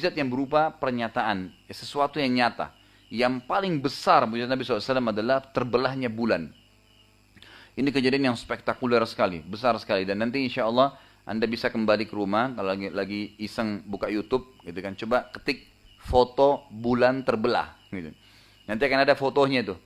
mujizat yang berupa pernyataan, sesuatu yang nyata. Yang paling besar mujizat Nabi SAW adalah terbelahnya bulan. Ini kejadian yang spektakuler sekali, besar sekali. Dan nanti insya Allah Anda bisa kembali ke rumah, kalau lagi iseng buka YouTube, gitu kan, coba ketik foto bulan terbelah. Gitu. Nanti akan ada fotonya itu.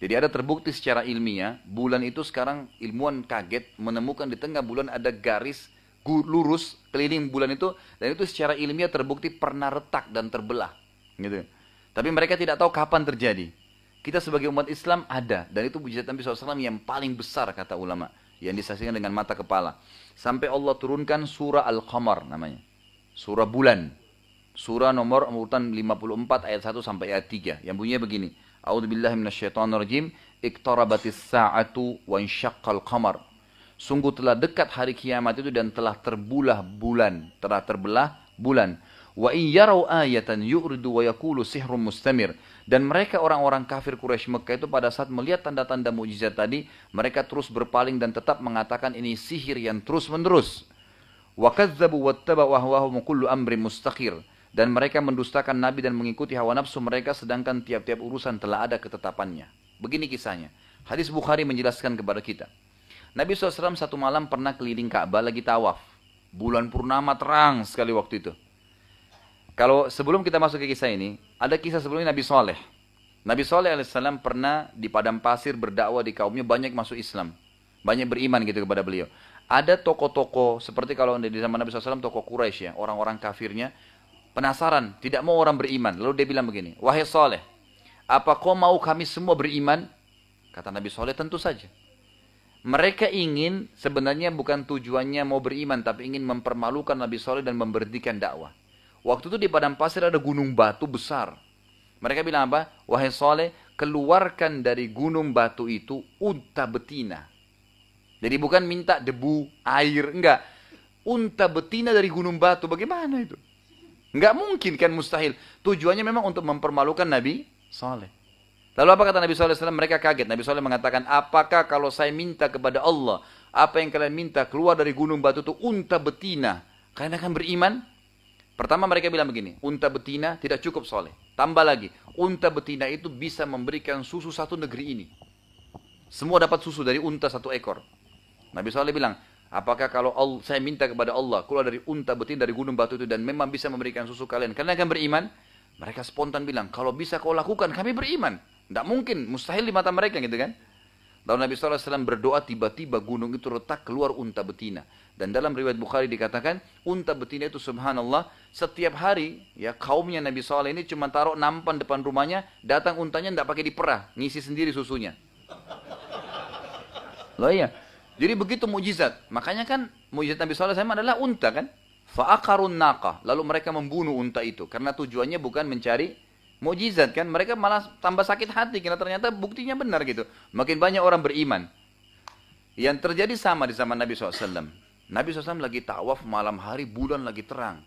Jadi ada terbukti secara ilmiah, bulan itu sekarang ilmuwan kaget menemukan di tengah bulan ada garis lurus keliling bulan itu, dan itu secara ilmiah terbukti pernah retak dan terbelah. Gitu. Tapi mereka tidak tahu kapan terjadi. Kita sebagai umat Islam ada, dan itu mujizat Nabi SAW yang paling besar kata ulama, yang disaksikan dengan mata kepala. Sampai Allah turunkan surah Al-Qamar namanya, surah bulan. Surah nomor urutan 54 ayat 1 sampai ayat 3 yang bunyinya begini. A'udzubillahi minasyaitonirrajim. Iqtarabatis sa'atu wa insyaqqal qamar. Sungguh telah dekat hari kiamat itu dan telah terbelah bulan, Wa in yarau ayatan yu'ridu wa yaqulu sihrun mustamir. Dan mereka orang-orang kafir Quraisy Mekah itu pada saat melihat tanda-tanda mukjizat tadi, mereka terus berpaling dan tetap mengatakan ini sihir yang terus-menerus. Wa kadzdzabu wattaba'u ahwahum kullu amrin mustaqir. Dan mereka mendustakan Nabi dan mengikuti hawa nafsu mereka sedangkan tiap-tiap urusan telah ada ketetapannya. Begini kisahnya. Hadis Bukhari menjelaskan kepada kita. Nabi SAW satu malam pernah keliling Ka'bah lagi tawaf. Bulan purnama terang sekali waktu itu. Kalau sebelum kita masuk ke kisah ini, ada kisah sebelumnya Nabi Saleh. Nabi Saleh alaihissalam pernah di padang pasir berdakwah di kaumnya, banyak masuk Islam. Banyak beriman gitu kepada beliau. Ada tokoh-tokoh, seperti kalau di zaman Nabi SAW, tokoh Quraisy ya, orang-orang kafirnya, penasaran, tidak mau orang beriman. Lalu dia bilang begini, wahai Saleh, apa kau mau kami semua beriman? Kata Nabi Saleh, tentu saja. Mereka ingin, sebenarnya bukan tujuannya mau beriman, tapi ingin mempermalukan Nabi Saleh dan memberhentikan dakwah. Waktu itu di padang pasir ada gunung batu besar. Mereka bilang apa? Wahai Saleh, keluarkan dari gunung batu itu unta betina. Jadi bukan minta debu, air, enggak. Unta betina dari gunung batu, bagaimana itu? Enggak mungkin kan, mustahil. Tujuannya memang untuk mempermalukan Nabi Saleh. Lalu apa kata Nabi SAW? Mereka kaget. Nabi SAW mengatakan, apakah kalau saya minta kepada Allah, apa yang kalian minta keluar dari gunung batu itu unta betina, kalian akan beriman? Pertama mereka bilang begini, unta betina tidak cukup Saleh. Tambah lagi, unta betina itu bisa memberikan susu satu negeri ini. Semua dapat susu dari unta satu ekor. Nabi SAW bilang, apakah kalau saya minta kepada Allah keluar dari unta betina dari gunung batu itu dan memang bisa memberikan susu kalian akan beriman? Mereka spontan bilang, kalau bisa kau lakukan kami beriman. Tidak mungkin, mustahil di mata mereka gitu kan. Lalu Nabi SAW berdoa, tiba-tiba gunung itu retak keluar unta betina. Dan dalam riwayat Bukhari dikatakan, unta betina itu subhanallah, setiap hari ya kaumnya Nabi SAW ini cuma taruh nampan depan rumahnya, datang untanya tidak pakai diperah, ngisi sendiri susunya. Loh iya, jadi begitu mujizat. Makanya kan mujizat Nabi SAW adalah unta kan. Fa'akarun naqah, lalu mereka membunuh unta itu. Karena tujuannya bukan mencari mujizat kan, mereka malah tambah sakit hati karena ternyata buktinya benar gitu. Makin banyak orang beriman. Yang terjadi sama di zaman Nabi SAW. Nabi SAW lagi tawaf malam hari, bulan lagi terang.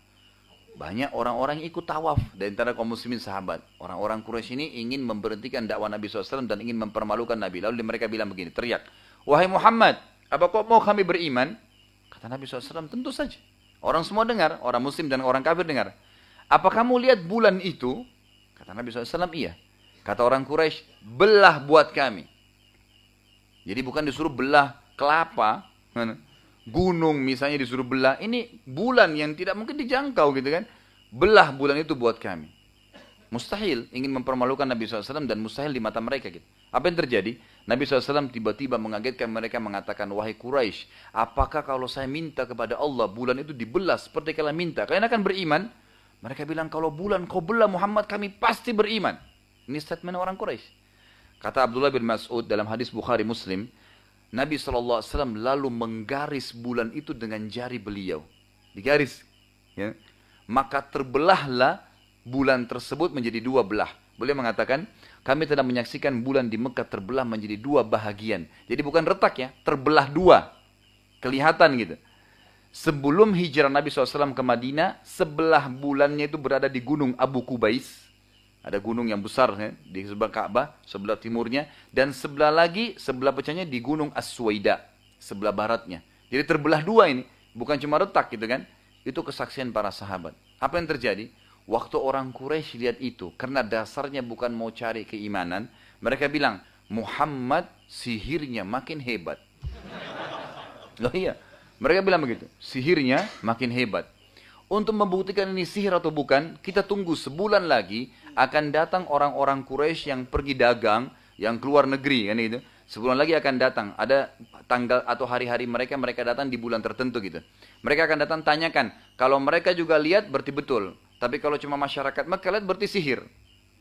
Banyak orang-orang yang ikut tawaf dari antara kaum muslimin sahabat. Orang-orang Quraisy ini ingin memberhentikan dakwah Nabi SAW dan ingin mempermalukan Nabi. Lalu mereka bilang begini, teriak, wahai Muhammad, apa kau mau kami beriman? Kata Nabi SAW, tentu saja. Orang semua dengar, orang muslim dan orang kafir dengar. Apa kamu lihat bulan itu? Kata Nabi SAW, iya. Kata orang Quraisy, belah buat kami. Jadi bukan disuruh belah kelapa, gunung misalnya disuruh belah. Ini bulan yang tidak mungkin dijangkau gitu kan. Belah bulan itu buat kami. Mustahil, ingin mempermalukan Nabi SAW dan mustahil di mata mereka gitu. Apa yang terjadi? Nabi SAW tiba-tiba mengagetkan mereka mengatakan, wahai Quraisy, apakah kalau saya minta kepada Allah bulan itu dibelah seperti kalian minta, kalian akan beriman? Mereka bilang, kalau bulan kau belah Muhammad kami pasti beriman. Ini statement orang Quraisy. Kata Abdullah bin Mas'ud dalam hadis Bukhari Muslim, Nabi SAW lalu menggaris bulan itu dengan jari beliau. Digaris. Ya. Maka terbelahlah bulan tersebut menjadi dua belah. Beliau mengatakan, kami telah menyaksikan bulan di Mekah terbelah menjadi dua bahagian. Jadi bukan retak ya, terbelah dua. Kelihatan gitu. Sebelum hijrah Nabi SAW ke Madinah, sebelah bulannya itu berada di gunung Abu Kubais. Ada gunung yang besar ya, di sebelah Ka'bah, sebelah timurnya. Dan sebelah lagi, sebelah pecahnya di gunung As-Suwaida, sebelah baratnya. Jadi terbelah dua ini, bukan cuma retak gitu kan. Itu kesaksian para sahabat. Apa yang terjadi? Waktu orang Quraisy lihat itu, karena dasarnya bukan mau cari keimanan, mereka bilang, Muhammad sihirnya makin hebat. Loh iya, mereka bilang begitu, sihirnya makin hebat. Untuk membuktikan ini sihir atau bukan, kita tunggu sebulan lagi akan datang orang-orang Quraisy yang pergi dagang, yang keluar negeri kan itu. Sebulan lagi akan datang, ada tanggal atau hari-hari mereka datang di bulan tertentu gitu. Mereka akan datang tanyakan, kalau mereka juga lihat berarti betul. Tapi kalau cuma masyarakat Mekah lihat berarti sihir.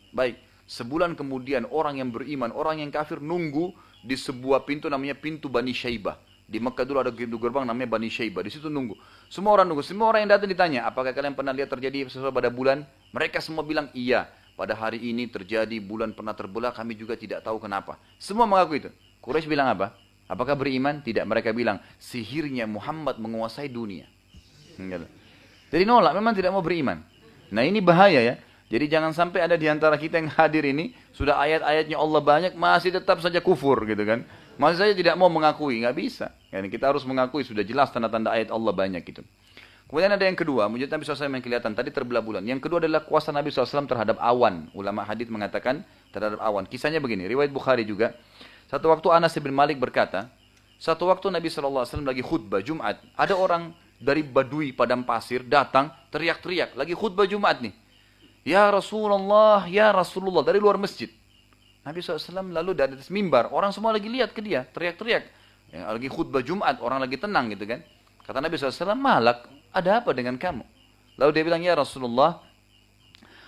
Baik, sebulan kemudian orang yang beriman, orang yang kafir nunggu di sebuah pintu namanya pintu Bani Syaibah. Di Mekah dulu ada pintu gerbang namanya Bani Syaibah, di situ nunggu. Semua orang nunggu, semua orang yang datang ditanya, apakah kalian pernah lihat terjadi sesuatu pada bulan? Mereka semua bilang iya. Pada hari ini terjadi, bulan pernah terbelah, kami juga tidak tahu kenapa. Semua mengaku itu. Quraisy bilang apa? Apakah beriman? Tidak. Mereka bilang, sihirnya Muhammad menguasai dunia. Jadi nolak, memang tidak mau beriman. Nah ini bahaya ya. Jadi jangan sampai ada di antara kita yang hadir ini, sudah ayat-ayatnya Allah banyak, masih tetap saja kufur gitu kan. Masih saja tidak mau mengakui, nggak bisa. Yani kita harus mengakui, sudah jelas tanda-tanda ayat Allah banyak gitu. Kemudian ada yang kedua, mujizat Nabi SAW yang kelihatan, tadi terbelah bulan. Yang kedua adalah kuasa Nabi SAW terhadap awan. Ulama hadits mengatakan terhadap awan. Kisahnya begini, riwayat Bukhari juga. Satu waktu Anas bin Malik berkata, satu waktu Nabi SAW lagi khutbah Jumat, ada orang dari Badui padang pasir datang teriak-teriak, lagi khutbah Jumat nih. Ya Rasulullah, ya Rasulullah, dari luar masjid. Nabi SAW lalu dari atas mimbar, orang semua lagi lihat ke dia, teriak-teriak. Ya, lagi khutbah Jumat, orang lagi tenang gitu kan. Kata Nabi SAW, Malak, ada apa dengan kamu? Lalu dia bilang, ya Rasulullah,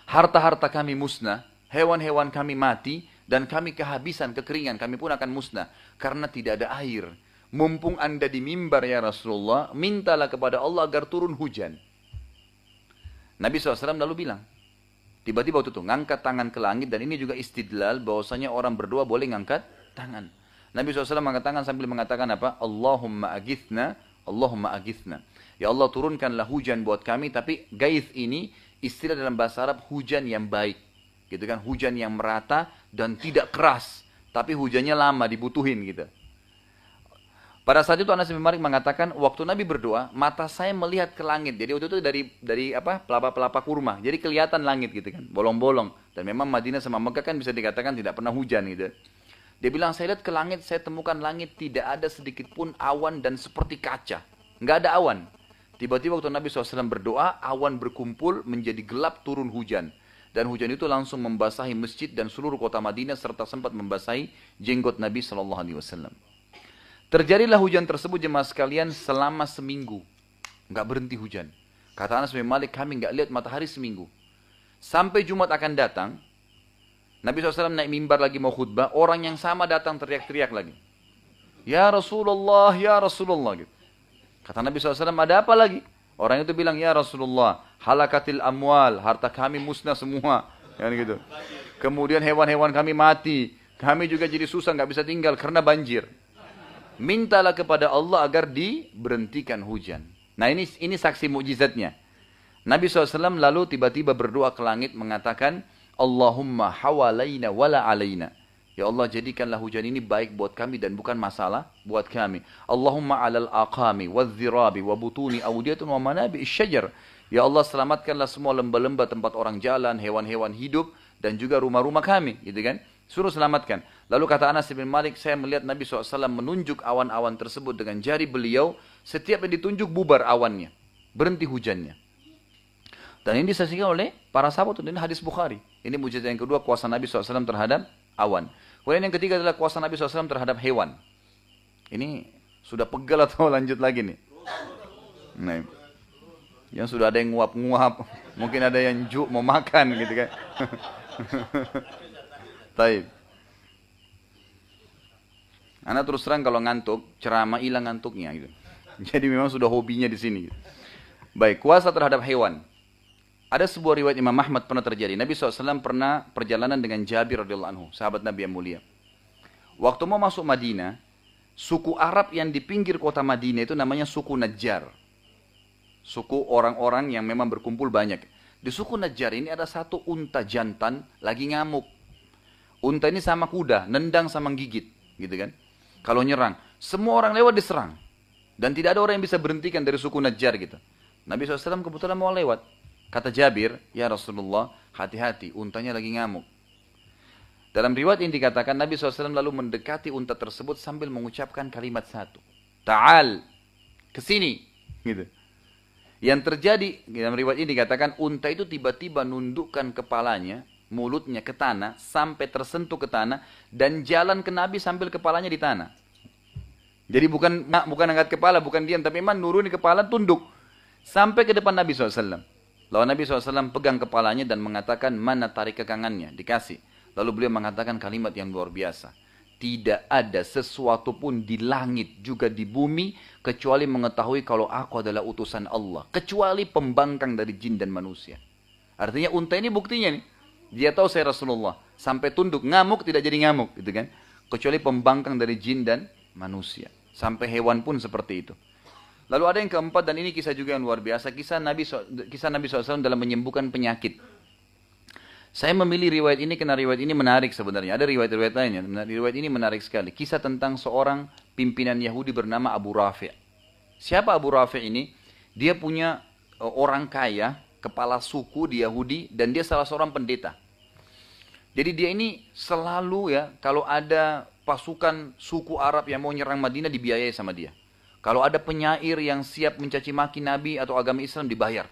harta-harta kami musnah, hewan-hewan kami mati, dan kami kehabisan, kekeringan, kami pun akan musnah. Karena tidak ada air. Mumpung anda di mimbar ya Rasulullah, mintalah kepada Allah agar turun hujan. Nabi SAW lalu bilang, tiba-tiba waktu itu, ngangkat tangan ke langit, dan ini juga istidlal, bahwasanya orang berdoa boleh ngangkat tangan. Nabi SAW mengangkat tangan sambil mengatakan apa? Allahumma agithna, Allahumma agithna. Ya Allah turunkanlah hujan buat kami, tapi gaith ini istilah dalam bahasa Arab hujan yang baik. Gitu kan, hujan yang merata dan tidak keras, tapi hujannya lama dibutuhin gitu. Pada saat itu Anas bin Malik mengatakan, waktu Nabi berdoa, mata saya melihat ke langit. Jadi waktu itu dari apa? Pelapa-pelapa kurma. Jadi kelihatan langit gitu kan, bolong-bolong. Dan memang Madinah sama Mekah kan bisa dikatakan tidak pernah hujan gitu. Dia bilang, saya lihat ke langit, saya temukan langit tidak ada sedikit pun awan dan seperti kaca. Nggak ada awan. Tiba-tiba waktu Nabi SAW berdoa, awan berkumpul menjadi gelap turun hujan. Dan hujan itu langsung membasahi masjid dan seluruh kota Madinah serta sempat membasahi jenggot Nabi SAW. Terjadilah hujan tersebut jemaah sekalian selama seminggu. Nggak berhenti hujan. Kata Anas bin Malik, kami nggak lihat matahari seminggu. Sampai Jumat akan datang, Nabi SAW naik mimbar lagi mau khutbah, orang yang sama datang teriak-teriak lagi. Ya Rasulullah, ya Rasulullah. Gitu. Kata Nabi SAW, ada apa lagi? Orang itu bilang, ya Rasulullah, halakatil amwal, harta kami musnah semua. Kan gitu. Kemudian hewan-hewan kami mati. Kami juga jadi susah, nggak bisa tinggal karena banjir. Mintalah kepada Allah agar diberhentikan hujan. Nah ini saksi mukjizatnya. Nabi SAW lalu tiba-tiba berdoa ke langit mengatakan, Allahumma hawalaina wala alaina. Ya Allah jadikanlah hujan ini baik buat kami dan bukan masalah buat kami. Allahumma alal aqami wadh-dhirabi wa butuni awdiyatun wa manabi isyajar. Ya Allah selamatkanlah semua lembah-lembah tempat orang jalan, hewan-hewan hidup dan juga rumah-rumah kami, gitu kan? Suruh selamatkan. Lalu kata Anas bin Malik, saya melihat Nabi SAW menunjuk awan-awan tersebut dengan jari beliau, setiap yang ditunjuk bubar awannya, berhenti hujannya. Dan ini disaksikan oleh para sahabat, ini hadis Bukhari. Ini mujizat yang kedua, kuasa Nabi SAW terhadap awan. Kemudian yang ketiga adalah kuasa Nabi SAW terhadap hewan. Ini sudah pegal atau lanjut lagi nih? Nah, yang sudah ada yang nguap-nguap, mungkin ada yang mau makan gitu kan. Taib. Anak terus terang kalau ngantuk, ceramah hilang ngantuknya gitu. Jadi memang sudah hobinya di sini. Gitu. Baik, kuasa terhadap hewan. Ada sebuah riwayat Imam Ahmad pernah terjadi. Nabi SAW pernah perjalanan dengan Jabir radhiyallahu anhu, sahabat Nabi yang mulia. Waktu mau masuk Madinah, suku Arab yang di pinggir kota Madinah itu namanya suku Najjar. Suku orang-orang yang memang berkumpul banyak. Di suku Najjar ini ada satu unta jantan lagi ngamuk. Unta ini sama kuda, nendang sama gigit, gitu kan. Kalau nyerang, semua orang lewat diserang. Dan tidak ada orang yang bisa berhentikan dari suku Najjar gitu. Nabi SAW kebetulan mau lewat. Kata Jabir, ya Rasulullah, hati-hati, untanya lagi ngamuk. Dalam riwayat ini dikatakan Nabi SAW lalu mendekati unta tersebut sambil mengucapkan kalimat satu. Ta'al, kesini. Gitu. Yang terjadi, dalam riwayat ini dikatakan unta itu tiba-tiba nundukkan kepalanya, mulutnya ke tanah, sampai tersentuh ke tanah, dan jalan ke Nabi sambil kepalanya di tanah. Jadi bukan angkat kepala, bukan diam, tapi memang nuruni kepala, tunduk. Sampai ke depan Nabi SAW. Lalu Nabi SAW pegang kepalanya dan mengatakan, mana tarik kekangannya, dikasih. Lalu beliau mengatakan kalimat yang luar biasa. Tidak ada sesuatu pun di langit juga di bumi kecuali mengetahui kalau aku adalah utusan Allah. Kecuali pembangkang dari jin dan manusia. Artinya unta ini buktinya nih. Dia tahu saya Rasulullah. Sampai tunduk, ngamuk tidak jadi ngamuk. Gitu kan? Kecuali pembangkang dari jin dan manusia. Sampai hewan pun seperti itu. Lalu ada yang keempat dan ini kisah juga yang luar biasa. Kisah Nabi SAW dalam menyembuhkan penyakit. Saya memilih riwayat ini karena riwayat ini menarik sebenarnya. Ada riwayat-riwayat lainnya. Riwayat ini menarik sekali. Kisah tentang seorang pimpinan Yahudi bernama Abu Rafi'. Siapa Abu Rafi' ini? Dia punya orang kaya, kepala suku di Yahudi, dan dia salah seorang pendeta. Jadi dia ini selalu ya, kalau ada pasukan suku Arab yang mau nyerang Madinah dibiayai sama dia. Kalau ada penyair yang siap mencaci maki Nabi atau agama Islam dibayar.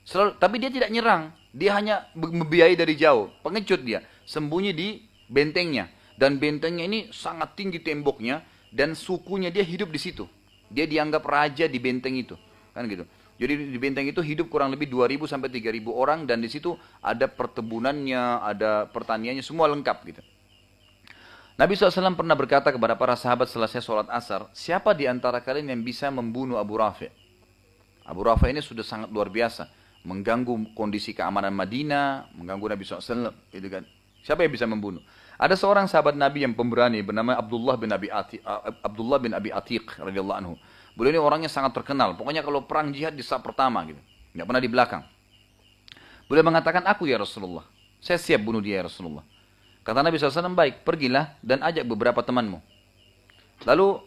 Selalu, tapi dia tidak nyerang, dia hanya membiayai dari jauh, pengecut dia, sembunyi di bentengnya, dan bentengnya ini sangat tinggi temboknya, dan sukunya dia hidup di situ, dia dianggap raja di benteng itu, kan gitu. Jadi di benteng itu hidup kurang lebih 2.000 sampai 3.000 orang, dan di situ ada pertebunannya, ada pertaniannya, semua lengkap gitu. Nabi SAW pernah berkata kepada para sahabat selesai sholat asar, siapa di antara kalian yang bisa membunuh Abu Rafi'? Abu Rafi' ini sudah sangat luar biasa. Mengganggu kondisi keamanan Madinah, mengganggu Nabi SAW, gitu kan. Siapa yang bisa membunuh? Ada seorang sahabat Nabi yang pemberani bernama Abdullah bin Abi Atiq radhiyallahu anhu. Beliau ini orangnya sangat terkenal. Pokoknya kalau perang jihad di saat pertama gitu, nggak pernah di belakang. Beliau mengatakan, aku ya Rasulullah, saya siap bunuh dia ya Rasulullah. Kata Nabi SAW, baik, pergilah dan ajak beberapa temanmu. Lalu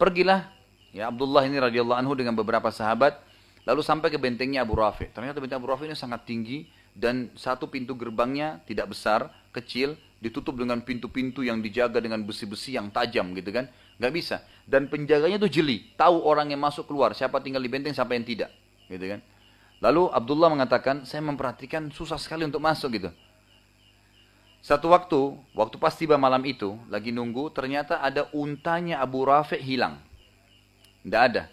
pergilah ya Abdullah ini radhiyallahu anhu dengan beberapa sahabat. Lalu sampai ke bentengnya Abu Rafi'. Ternyata benteng Abu Rafi' ini sangat tinggi dan satu pintu gerbangnya tidak besar, kecil, ditutup dengan pintu-pintu yang dijaga dengan besi-besi yang tajam gitu kan. Nggak bisa. Dan penjaganya itu jeli, tahu orang yang masuk keluar, siapa tinggal di benteng, siapa yang tidak, gitu kan. Lalu Abdullah mengatakan, saya memperhatikan susah sekali untuk masuk gitu. Satu waktu pas tiba malam itu, lagi nunggu, ternyata ada untanya Abu Rafi' hilang. Nggak ada.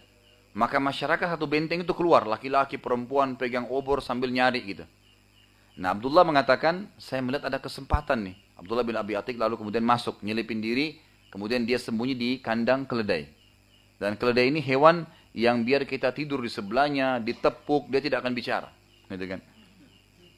Maka masyarakat satu benteng itu keluar, laki-laki, perempuan, pegang obor sambil nyari gitu. Nah Abdullah mengatakan, saya melihat ada kesempatan nih. Abdullah bin Abi Atiq lalu kemudian masuk, nyelipin diri, kemudian dia sembunyi di kandang keledai. Dan keledai ini hewan yang biar kita tidur di sebelahnya, ditepuk, dia tidak akan bicara. Gitu kan.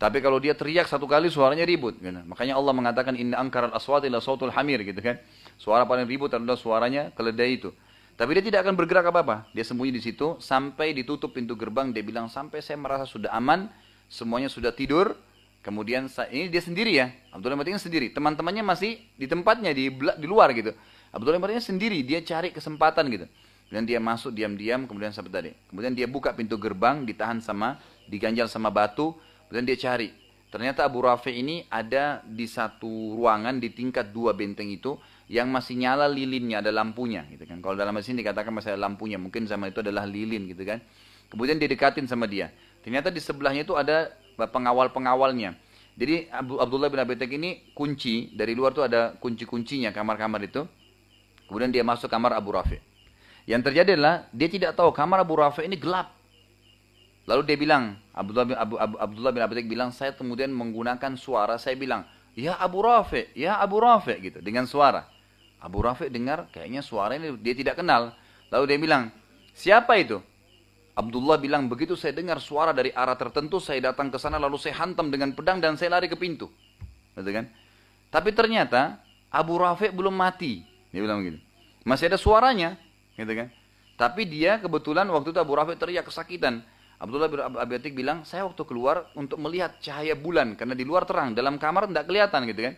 Tapi kalau dia teriak satu kali suaranya ribut. Gitu. Makanya Allah mengatakan, inna angkaral aswati la sautul hamir. Gitu kan. Suara paling ribut adalah suaranya keledai itu. Tapi dia tidak akan bergerak apa-apa. Dia sembunyi di situ sampai ditutup pintu gerbang. Dia bilang sampai saya merasa sudah aman, semuanya sudah tidur. Kemudian ini dia sendiri ya. Abdullah bin Atiq sendiri. Teman-temannya masih di tempatnya di luar gitu. Abdullah bin Atiq sendiri, dia cari kesempatan gitu. Dan dia masuk diam-diam kemudian sampai tadi. Kemudian dia buka pintu gerbang, diganjal sama batu, kemudian dia cari. Ternyata Abu Rafi' ini ada di satu ruangan di tingkat 2 benteng itu yang masih nyala lilinnya, ada lampunya gitu kan. Kalau dalam sini dikatakan masih ada lampunya, mungkin zaman itu adalah lilin gitu kan. Kemudian dia dekatin sama dia. Ternyata di sebelahnya itu ada pengawal-pengawalnya. Jadi Abdullah bin Abi Atiq ini kunci, dari luar tuh ada kunci-kuncinya kamar-kamar itu. Kemudian dia masuk kamar Abu Rafi'. Yang terjadi adalah dia tidak tahu kamar Abu Rafi' ini gelap. Lalu dia bilang, Abdullah bin Abi Atiq bilang, saya kemudian menggunakan suara, saya bilang, ya Abu Rafi', ya Abu Rafi' gitu dengan suara. Abu Rafi' dengar kayaknya suara ini dia tidak kenal. Lalu dia bilang, siapa itu? Abdullah bilang, begitu saya dengar suara dari arah tertentu, saya datang ke sana lalu saya hantam dengan pedang dan saya lari ke pintu. Gitu kan? Tapi ternyata Abu Rafi' belum mati. Dia bilang begitu. Masih ada suaranya, gitu kan? Tapi dia kebetulan waktu itu Abu Rafi' teriak kesakitan. Abdullah bin Abi Atiq bilang, saya waktu keluar untuk melihat cahaya bulan karena di luar terang, dalam kamar tidak kelihatan gitu kan.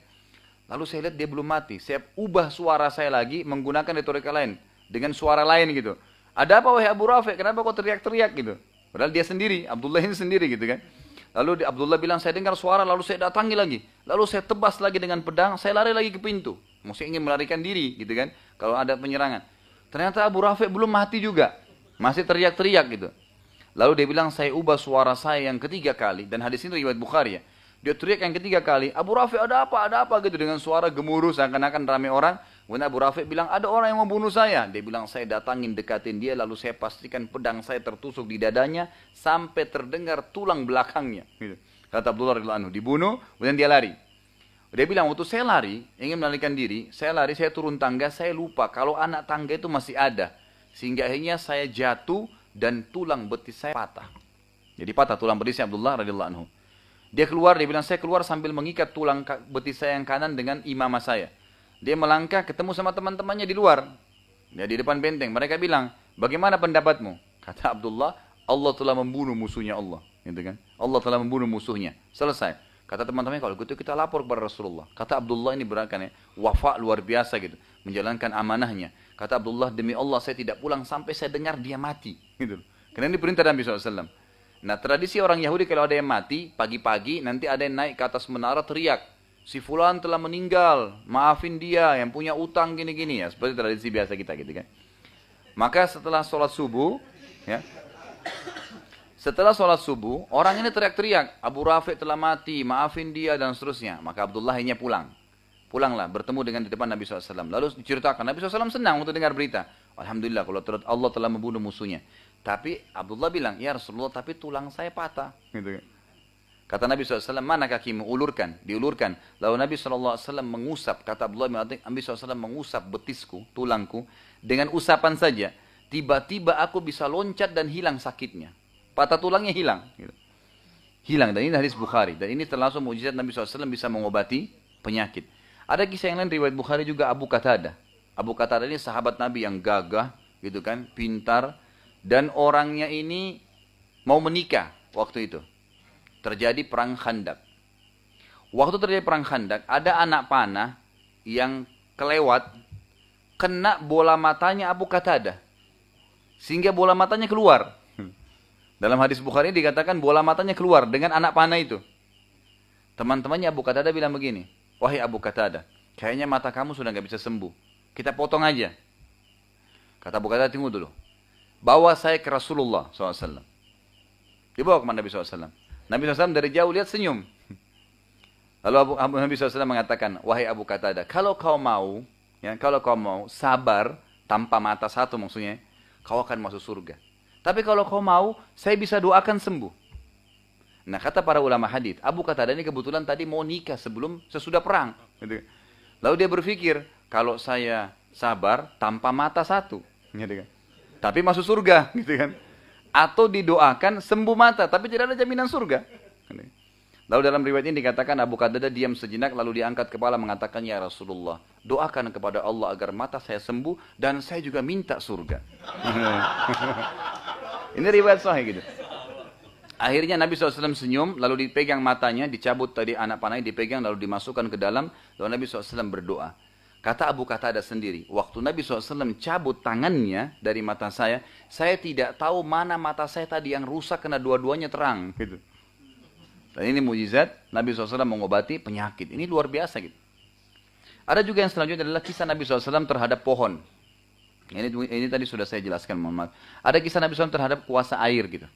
Lalu saya lihat dia belum mati. Saya ubah suara saya lagi menggunakan retorika lain. Dengan suara lain gitu. Ada apa wahai Abu Rafi'? Kenapa kau teriak-teriak gitu? Padahal dia sendiri. Abdullah ini sendiri gitu kan. Lalu Abdullah bilang, saya dengar suara, lalu saya datangi lagi. Lalu saya tebas lagi dengan pedang, saya lari lagi ke pintu. Maksudnya ingin melarikan diri, gitu kan. Kalau ada penyerangan. Ternyata Abu Rafi belum mati juga. Masih teriak-teriak gitu. Lalu dia bilang, saya ubah suara saya yang ketiga kali. Dan hadis ini riwayat Bukhari ya. Dia teriak yang ketiga kali, Abu Rafi ada apa gitu. Dengan suara gemuruh, seakan-akan ramai orang. Kemudian Abu Rafi bilang, ada orang yang mau bunuh saya. Dia bilang, saya datangin, dekatin dia, lalu saya pastikan pedang saya tertusuk di dadanya, sampai terdengar tulang belakangnya. Gitu. Kata Abdullah radhiyallahu anhu, dibunuh, kemudian dia lari. Dia bilang, waktu saya lari, ingin melarikan diri, saya lari, saya turun tangga, saya lupa kalau anak tangga itu masih ada. Sehingga akhirnya saya jatuh, dan tulang betis saya patah. Jadi patah tulang betisnya Abdullah radhiyallahu anhu. Dia keluar, dia bilang, saya keluar sambil mengikat tulang betis saya yang kanan dengan imamah saya. Dia melangkah ketemu sama teman-temannya di luar. Dia di depan benteng. Mereka bilang, bagaimana pendapatmu? Kata Abdullah, Allah telah membunuh musuhnya Allah. Gitu kan? Allah telah membunuh musuhnya. Selesai. Kata teman-temannya, kalau gitu kita lapor kepada Rasulullah. Kata Abdullah ini berakan ya, wafa luar biasa gitu. Menjalankan amanahnya. Kata Abdullah, demi Allah saya tidak pulang sampai saya dengar dia mati. Gitu. Karena ini perintah Nabi SAW. Nah tradisi orang Yahudi kalau ada yang mati, pagi-pagi nanti ada yang naik ke atas menara teriak. Si fulan telah meninggal, maafin dia yang punya utang gini-gini ya. Seperti tradisi biasa kita gitu kan. Maka setelah sholat subuh, ya, setelah sholat subuh, orang ini teriak-teriak, Abu Rafi telah mati, maafin dia dan seterusnya. Maka Abdullah akhirnya pulang. Pulanglah bertemu dengan di depan Nabi SAW. Lalu diceritakan, Nabi SAW senang untuk dengar berita. Alhamdulillah kalau Allah telah membunuh musuhnya. Tapi Abdullah bilang, ya Rasulullah tapi tulang saya patah. Gitu kan. Kata Nabi SAW, mana kakimu? Ulurkan, diulurkan. Lalu Nabi SAW mengusap, kata Abdullah bin Nabi SAW mengusap betisku, tulangku, dengan usapan saja. Tiba-tiba aku bisa loncat dan hilang sakitnya. Patah tulangnya hilang. Gitu. Hilang, dan ini hadis Bukhari. Dan ini termasuk mukjizat Nabi SAW bisa mengobati penyakit. Ada kisah yang lain riwayat Bukhari juga Abu Qatadah. Abu Qatadah ini sahabat Nabi yang gagah, gitu kan, pintar. Dan orangnya ini mau menikah waktu itu. Terjadi perang Khandak. Waktu terjadi perang Khandak, ada anak panah yang kelewat, kena bola matanya Abu Qatadah. Sehingga bola matanya keluar. Dalam hadis Bukhari dikatakan bola matanya keluar dengan anak panah itu. Teman-temannya Abu Qatadah bilang begini, wahai Abu Qatadah, kayaknya mata kamu sudah nggak bisa sembuh. Kita potong aja. Kata Abu Qatadah, tunggu dulu. Bawa saya ke Rasulullah SAW. Dibawa ke Nabi SAW. Nabi SAW dari jauh lihat senyum. Lalu Nabi SAW mengatakan, wahai Abu Qatadah, kalau kau mau sabar tanpa mata satu maksudnya, kau akan masuk surga. Tapi kalau kau mau, saya bisa doakan sembuh. Nah kata para ulama hadits, Abu Qatadah ini kebetulan tadi mau nikah sesudah perang. Lalu dia berpikir, kalau saya sabar tanpa mata satu, tapi masuk surga, gitu kan? Atau didoakan sembuh mata, tapi tidak ada jaminan surga. Lalu dalam riwayat ini dikatakan Abu Qatadah diam sejenak, lalu diangkat kepala mengatakan, ya Rasulullah, doakan kepada Allah agar mata saya sembuh dan saya juga minta surga. Ini riwayat sahih gitu. Akhirnya Nabi SAW senyum, lalu dipegang matanya, dicabut tadi anak panahnya, dipegang lalu dimasukkan ke dalam, lalu Nabi SAW berdoa. Kata Abu Qatadah sendiri, waktu Nabi SAW cabut tangannya dari mata saya tidak tahu mana mata saya tadi yang rusak karena dua-duanya terang. Gitu. Dan ini mujizat Nabi SAW mengobati penyakit. Ini luar biasa gitu. Ada juga yang selanjutnya adalah kisah Nabi SAW terhadap pohon. Ini tadi sudah saya jelaskan, Muhammad. Ada kisah Nabi SAW terhadap kuasa air gitu.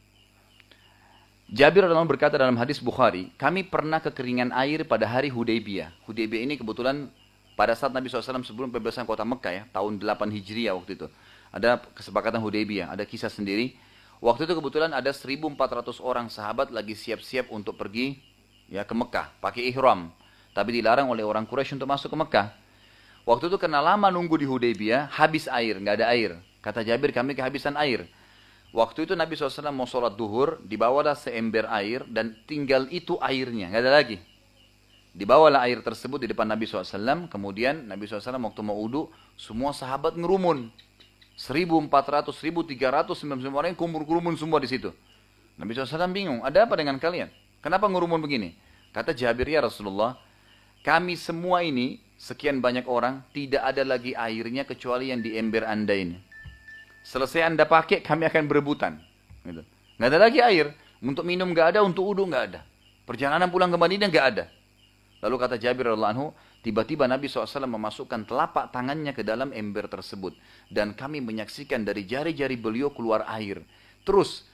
Jabir radhiyallahu anhu berkata dalam hadis Bukhari, kami pernah kekeringan air pada hari Hudaybiyah. Hudaybiyah ini kebetulan pada saat Nabi SAW sebelum pembebasan kota Mekah ya, tahun 8 Hijriah waktu itu. Ada kesepakatan Hudaybiyah, ada kisah sendiri. Waktu itu kebetulan ada 1.400 orang sahabat lagi siap-siap untuk pergi ya ke Mekah, pakai ihram. Tapi dilarang oleh orang Quraisy untuk masuk ke Mekah. Waktu itu karena lama nunggu di Hudaybiyah, habis air, nggak ada air. Kata Jabir, kami kehabisan air. Waktu itu Nabi SAW mau sholat duhur, dibawalah seember air dan tinggal itu airnya, nggak ada lagi. Dibawalah air tersebut di depan Nabi SAW, kemudian Nabi SAW waktu mau wudu, semua sahabat ngerumun. 1.400, 1.399 orang yang kumpul-kumpul semua di situ. Nabi SAW bingung, ada apa dengan kalian? Kenapa ngerumun begini? Kata Jabir, ya Rasulullah, kami semua ini, sekian banyak orang, tidak ada lagi airnya kecuali yang di ember anda ini. Selesai anda pakai, kami akan berebutan. Gitu. Nggak ada lagi air. Untuk minum nggak ada, untuk wudu nggak ada. Perjalanan pulang ke Madinah nggak ada. Lalu kata Jabir radhiyallahu anhu, tiba-tiba Nabi SAW memasukkan telapak tangannya ke dalam ember tersebut. Dan kami menyaksikan dari jari-jari beliau keluar air. Terus,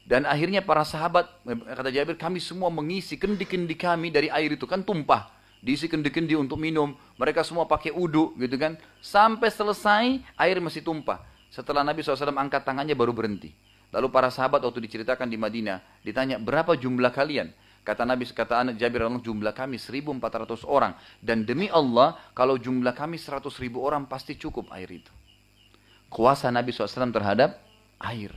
dan akhirnya para sahabat, kata Jabir, kami semua mengisi kendi-kendi kami dari air itu. Kan tumpah, diisi kendi-kendi untuk minum. Mereka semua pakai wudu gitu kan. Sampai selesai, air masih tumpah. Setelah Nabi SAW angkat tangannya baru berhenti. Lalu para sahabat waktu diceritakan di Madinah, ditanya, berapa jumlah kalian? Kata Nabi, kata anak Jabir, jumlah kami 1.400 orang. Dan demi Allah, kalau jumlah kami 100.000 orang pasti cukup air itu. Kuasa Nabi SAW terhadap air.